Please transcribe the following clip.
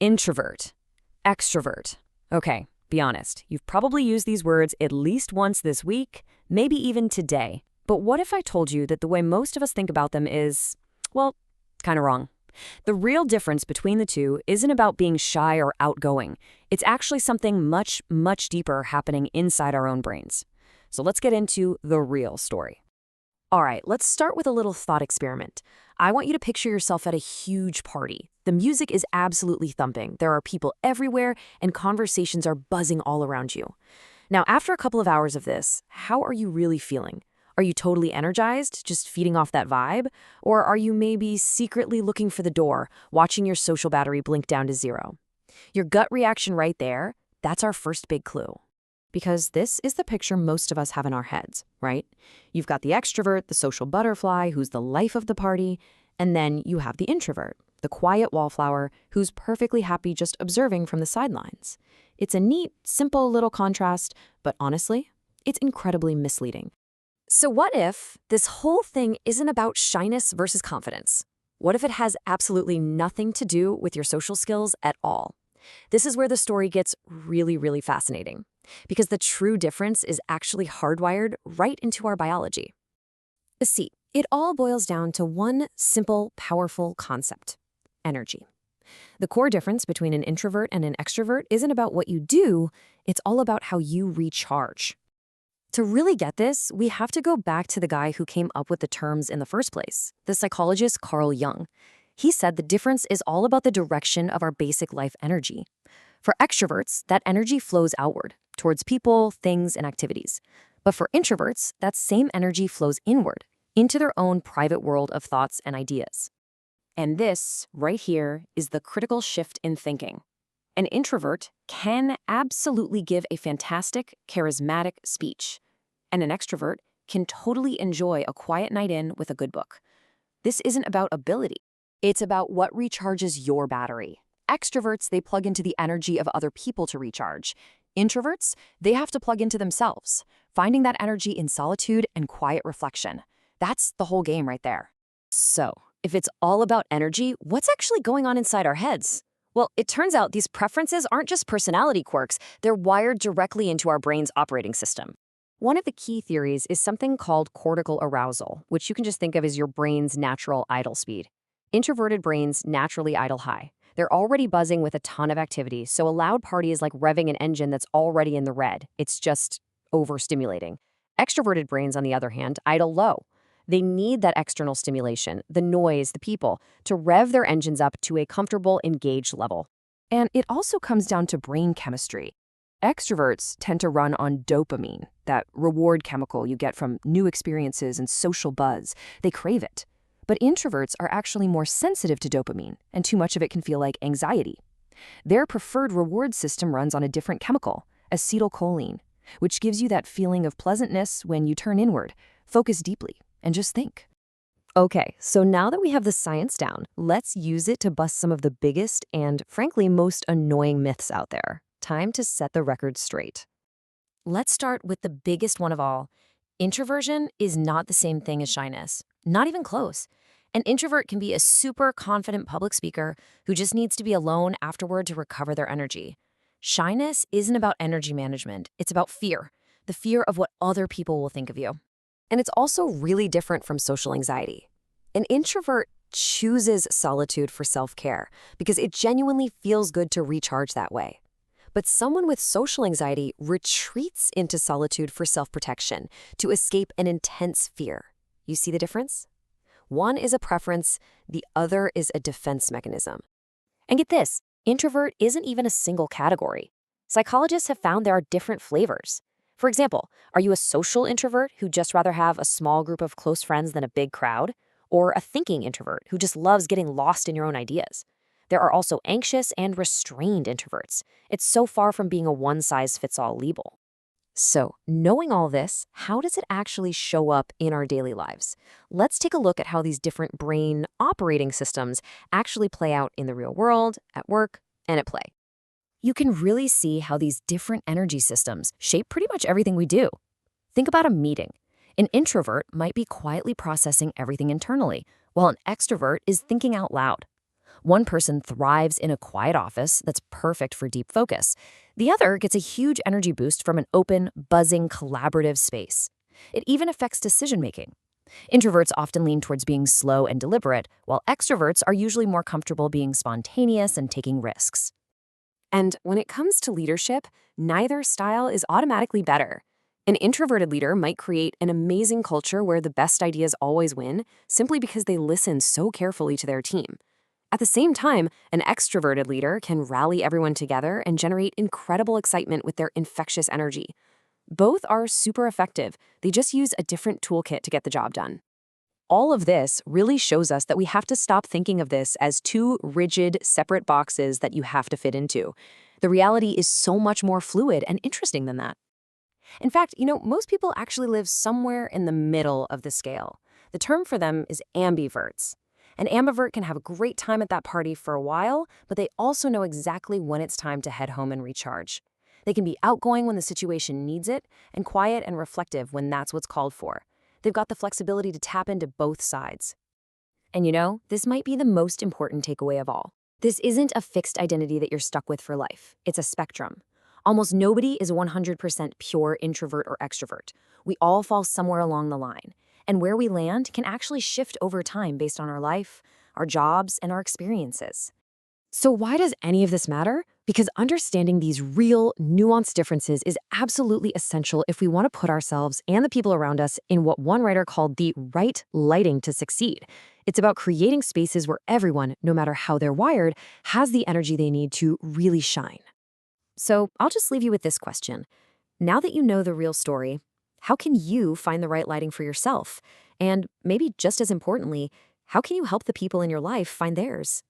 Introvert, extrovert. Okay, be honest. You've probably used these words at least once this week, maybe even today. But what if I told you that the way most of us think about them is, well, kind of wrong? The real difference between the two isn't about being shy or outgoing. It's actually something much, much deeper happening inside our own brains. So let's get into the real story. All right, let's start with a little thought experiment. I want you to picture yourself at a huge party. The music is absolutely thumping. There are people everywhere, and conversations are buzzing all around you. Now, after a couple of hours of this, how are you really feeling? Are you totally energized, just feeding off that vibe? Or are you maybe secretly looking for the door, watching your social battery blink down to zero? Your gut reaction right there, that's our first big clue. Because this is the picture most of us have in our heads, right? You've got the extrovert, the social butterfly, who's the life of the party, and then you have the introvert, the quiet wallflower, who's perfectly happy just observing from the sidelines. It's a neat, simple little contrast, but honestly, it's incredibly misleading. So what if this whole thing isn't about shyness versus confidence? What if it has absolutely nothing to do with your social skills at all? This is where the story gets really, really fascinating, because the true difference is actually hardwired right into our biology. See, it all boils down to one simple, powerful concept: energy. The core difference between an introvert and an extrovert isn't about what you do, it's all about how you recharge. To really get this, we have to go back to the guy who came up with the terms in the first place, the psychologist Carl Jung. He said the difference is all about the direction of our basic life energy. For extroverts, that energy flows outward, towards people, things, and activities. But for introverts, that same energy flows inward, into their own private world of thoughts and ideas. And this, right here, is the critical shift in thinking. An introvert can absolutely give a fantastic, charismatic speech, and an extrovert can totally enjoy a quiet night in with a good book. This isn't about ability. It's about what recharges your battery. Extroverts, they plug into the energy of other people to recharge. Introverts, they have to plug into themselves, finding that energy in solitude and quiet reflection. That's the whole game right there. So, if it's all about energy, what's actually going on inside our heads? Well, it turns out these preferences aren't just personality quirks, they're wired directly into our brain's operating system. One of the key theories is something called cortical arousal, which you can just think of as your brain's natural idle speed. Introverted brains naturally idle high. They're already buzzing with a ton of activity, so a loud party is like revving an engine that's already in the red. It's just overstimulating. Extroverted brains, on the other hand, idle low. They need that external stimulation, the noise, the people, to rev their engines up to a comfortable, engaged level. And it also comes down to brain chemistry. Extroverts tend to run on dopamine, that reward chemical you get from new experiences and social buzz. They crave it. But introverts are actually more sensitive to dopamine, and too much of it can feel like anxiety. Their preferred reward system runs on a different chemical, acetylcholine, which gives you that feeling of pleasantness when you turn inward, focus deeply, and just think. Okay, so now that we have the science down, let's use it to bust some of the biggest and, frankly, most annoying myths out there. Time to set the record straight. Let's start with the biggest one of all. Introversion is not the same thing as shyness. Not even close. An introvert can be a super confident public speaker who just needs to be alone afterward to recover their energy. Shyness isn't about energy management. It's about fear. The fear of what other people will think of you. And it's also really different from social anxiety. An introvert chooses solitude for self-care because it genuinely feels good to recharge that way. But someone with social anxiety retreats into solitude for self-protection, to escape an intense fear. You see the difference? One is a preference, the other is a defense mechanism. And get this, introvert isn't even a single category. Psychologists have found there are different flavors. For example, are you a social introvert who'd just rather have a small group of close friends than a big crowd? Or a thinking introvert who just loves getting lost in your own ideas? There are also anxious and restrained introverts. It's so far from being a one-size-fits-all label. So, knowing all this, how does it actually show up in our daily lives? Let's take a look at how these different brain operating systems actually play out in the real world, at work, and at play. You can really see how these different energy systems shape pretty much everything we do. Think about a meeting. An introvert might be quietly processing everything internally, while an extrovert is thinking out loud. One person thrives in a quiet office that's perfect for deep focus. The other gets a huge energy boost from an open, buzzing, collaborative space. It even affects decision-making. Introverts often lean towards being slow and deliberate, while extroverts are usually more comfortable being spontaneous and taking risks. And when it comes to leadership, neither style is automatically better. An introverted leader might create an amazing culture where the best ideas always win, simply because they listen so carefully to their team. At the same time, an extroverted leader can rally everyone together and generate incredible excitement with their infectious energy. Both are super effective. They just use a different toolkit to get the job done. All of this really shows us that we have to stop thinking of this as two rigid, separate boxes that you have to fit into. The reality is so much more fluid and interesting than that. In fact, most people actually live somewhere in the middle of the scale. The term for them is ambiverts. An ambivert can have a great time at that party for a while, but they also know exactly when it's time to head home and recharge. They can be outgoing when the situation needs it, and quiet and reflective when that's what's called for. They've got the flexibility to tap into both sides. And this might be the most important takeaway of all. This isn't a fixed identity that you're stuck with for life. It's a spectrum. Almost nobody is 100% pure introvert or extrovert. We all fall somewhere along the line. And where we land can actually shift over time based on our life, our jobs, and our experiences. So why does any of this matter? Because understanding these real, nuanced differences is absolutely essential if we want to put ourselves and the people around us in what one writer called the right lighting to succeed. It's about creating spaces where everyone, no matter how they're wired, has the energy they need to really shine. So I'll just leave you with this question. Now that you know the real story, how can you find the right lighting for yourself? And maybe just as importantly, how can you help the people in your life find theirs?